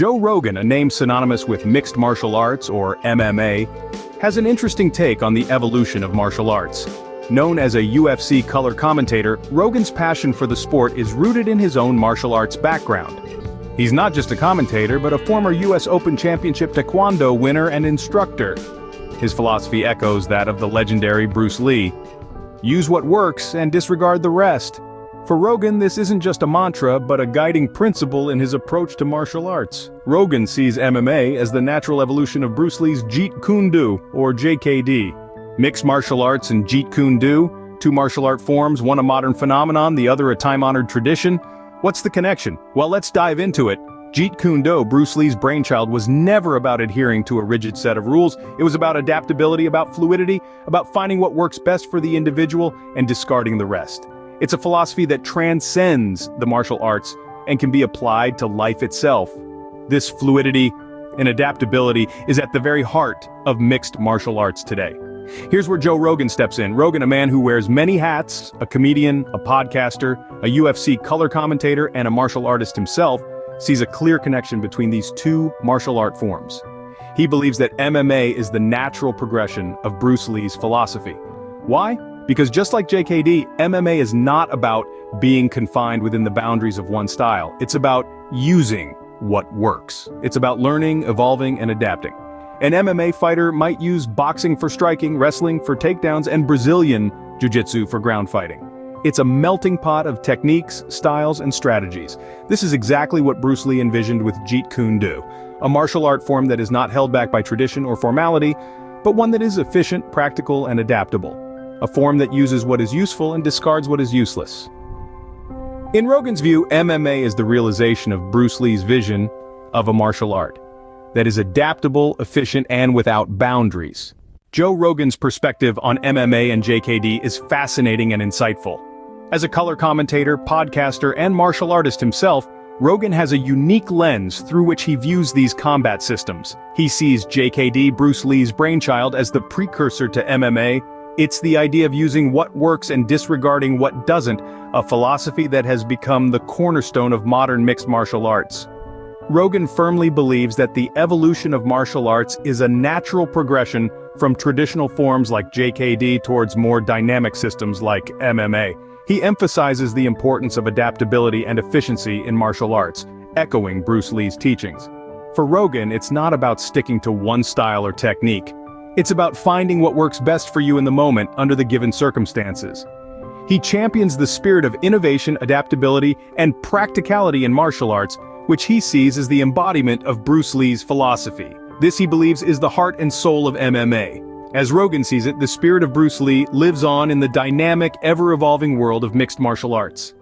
Joe Rogan, a name synonymous with mixed martial arts, or MMA, has an interesting take on the evolution of martial arts. Known as a UFC color commentator, Rogan's passion for the sport is rooted in his own martial arts background. He's not just a commentator, but a former US Open Championship Taekwondo winner and instructor. His philosophy echoes that of the legendary Bruce Lee. Use what works and disregard the rest. For Rogan, this isn't just a mantra, but a guiding principle in his approach to martial arts. Rogan sees MMA as the natural evolution of Bruce Lee's Jeet Kune Do, or JKD. Mixed martial arts and Jeet Kune Do, two martial art forms, one a modern phenomenon, the other a time-honored tradition. What's the connection? Well, let's dive into it. Jeet Kune Do, Bruce Lee's brainchild, was never about adhering to a rigid set of rules. It was about adaptability, about fluidity, about finding what works best for the individual and discarding the rest. It's a philosophy that transcends the martial arts and can be applied to life itself. This fluidity and adaptability is at the very heart of mixed martial arts today. Here's where Joe Rogan steps in. Rogan, a man who wears many hats, a comedian, a podcaster, a UFC color commentator, and a martial artist himself, sees a clear connection between these two martial art forms. He believes that MMA is the natural progression of Bruce Lee's philosophy. Why? Because just like JKD, MMA is not about being confined within the boundaries of one style. It's about using what works. It's about learning, evolving, and adapting. An MMA fighter might use boxing for striking, wrestling for takedowns, and Brazilian jiu-jitsu for ground fighting. It's a melting pot of techniques, styles, and strategies. This is exactly what Bruce Lee envisioned with Jeet Kune Do, a martial art form that is not held back by tradition or formality, but one that is efficient, practical, and adaptable. A form that uses what is useful and discards what is useless. In Rogan's view, MMA is the realization of Bruce Lee's vision of a martial art that is adaptable, efficient, and without boundaries. Joe Rogan's perspective on MMA and JKD is fascinating and insightful. As a color commentator, podcaster, and martial artist himself, Rogan has a unique lens through which he views these combat systems. He sees JKD, Bruce Lee's brainchild, as the precursor to MMA. It's the idea of using what works and disregarding what doesn't, a philosophy that has become the cornerstone of modern mixed martial arts. Rogan firmly believes that the evolution of martial arts is a natural progression from traditional forms like JKD towards more dynamic systems like MMA. He emphasizes the importance of adaptability and efficiency in martial arts, echoing Bruce Lee's teachings. For Rogan, it's not about sticking to one style or technique. It's about finding what works best for you in the moment under the given circumstances. He champions the spirit of innovation, adaptability, and practicality in martial arts, which he sees as the embodiment of Bruce Lee's philosophy. This, he believes, is the heart and soul of MMA. As Rogan sees it, the spirit of Bruce Lee lives on in the dynamic, ever-evolving world of mixed martial arts.